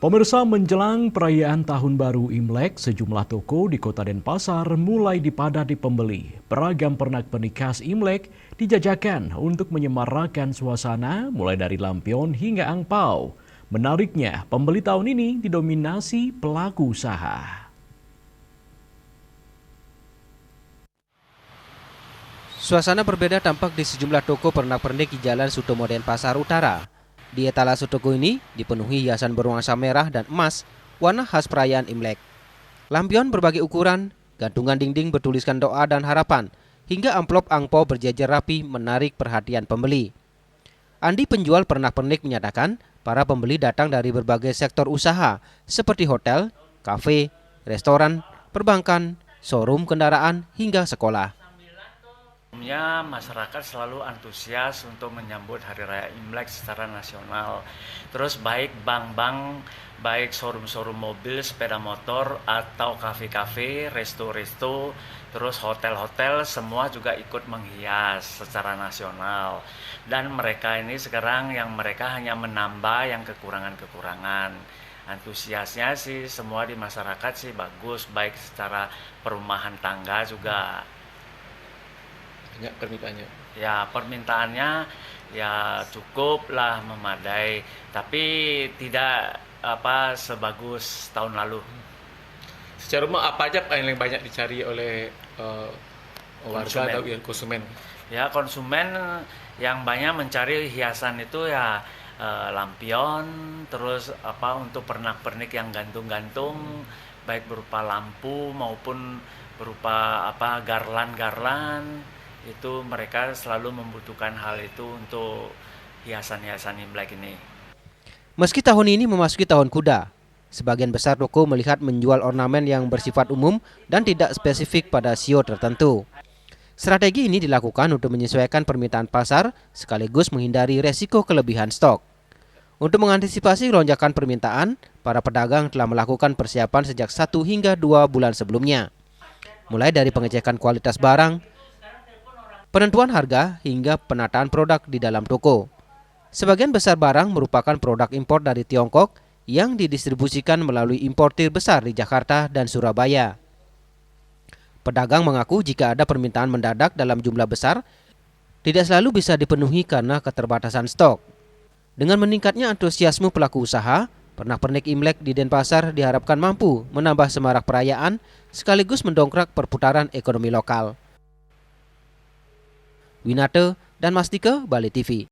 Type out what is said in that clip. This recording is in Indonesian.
Pemirsa, menjelang perayaan Tahun Baru Imlek, sejumlah toko di Kota Denpasar mulai dipadati pembeli. Beragam pernak-pernik khas Imlek dijajakan untuk menyemarakan suasana mulai dari lampion hingga angpau. Menariknya, pembeli tahun ini didominasi pelaku usaha. Suasana berbeda tampak di sejumlah toko pernak-pernik di Jalan Sutomo Denpasar Utara. Di etalase toko ini dipenuhi hiasan bernuansa merah dan emas, warna khas perayaan Imlek. Lampion berbagai ukuran, gantungan dinding bertuliskan doa dan harapan, hingga amplop angpau berjejer rapi menarik perhatian pembeli. Andi, penjual pernak-pernik, menyatakan para pembeli datang dari berbagai sektor usaha seperti hotel, kafe, restoran, perbankan, showroom kendaraan, hingga sekolah. Umumnya masyarakat selalu antusias untuk menyambut Hari Raya Imlek secara nasional. Terus baik bank-bank, baik showroom-showroom mobil, sepeda motor, atau kafe-kafe, resto-resto, terus hotel-hotel, semua juga ikut menghias secara nasional. Dan mereka ini sekarang yang mereka hanya menambah yang kekurangan-kekurangan. Antusiasnya sih semua di masyarakat sih bagus, baik secara perumahan tangga juga. Banyak permintaannya. Ya, permintaannya ya cukup lah, memadai, tapi tidak sebagus tahun lalu. Secara umum apa aja yang banyak dicari oleh warga atau konsumen? Ya, konsumen yang banyak mencari hiasan itu ya lampion, terus untuk pernak-pernik yang gantung-gantung, baik berupa lampu maupun berupa garlan-garlan. Itu mereka selalu membutuhkan hal itu untuk hiasan-hiasan Imlek ini. Meski tahun ini memasuki tahun kuda, sebagian besar toko melihat menjual ornamen yang bersifat umum dan tidak spesifik pada sio tertentu. Strategi ini dilakukan untuk menyesuaikan permintaan pasar sekaligus menghindari resiko kelebihan stok. Untuk mengantisipasi lonjakan permintaan, para pedagang telah melakukan persiapan sejak 1 hingga 2 bulan sebelumnya. Mulai dari pengecekan kualitas barang, penentuan harga, hingga penataan produk di dalam toko. Sebagian besar barang merupakan produk impor dari Tiongkok yang didistribusikan melalui importir besar di Jakarta dan Surabaya. Pedagang mengaku jika ada permintaan mendadak dalam jumlah besar, tidak selalu bisa dipenuhi karena keterbatasan stok. Dengan meningkatnya antusiasme pelaku usaha, pernak-pernik Imlek di Denpasar diharapkan mampu menambah semarak perayaan sekaligus mendongkrak perputaran ekonomi lokal. Winate dan Mastika, Bali TV.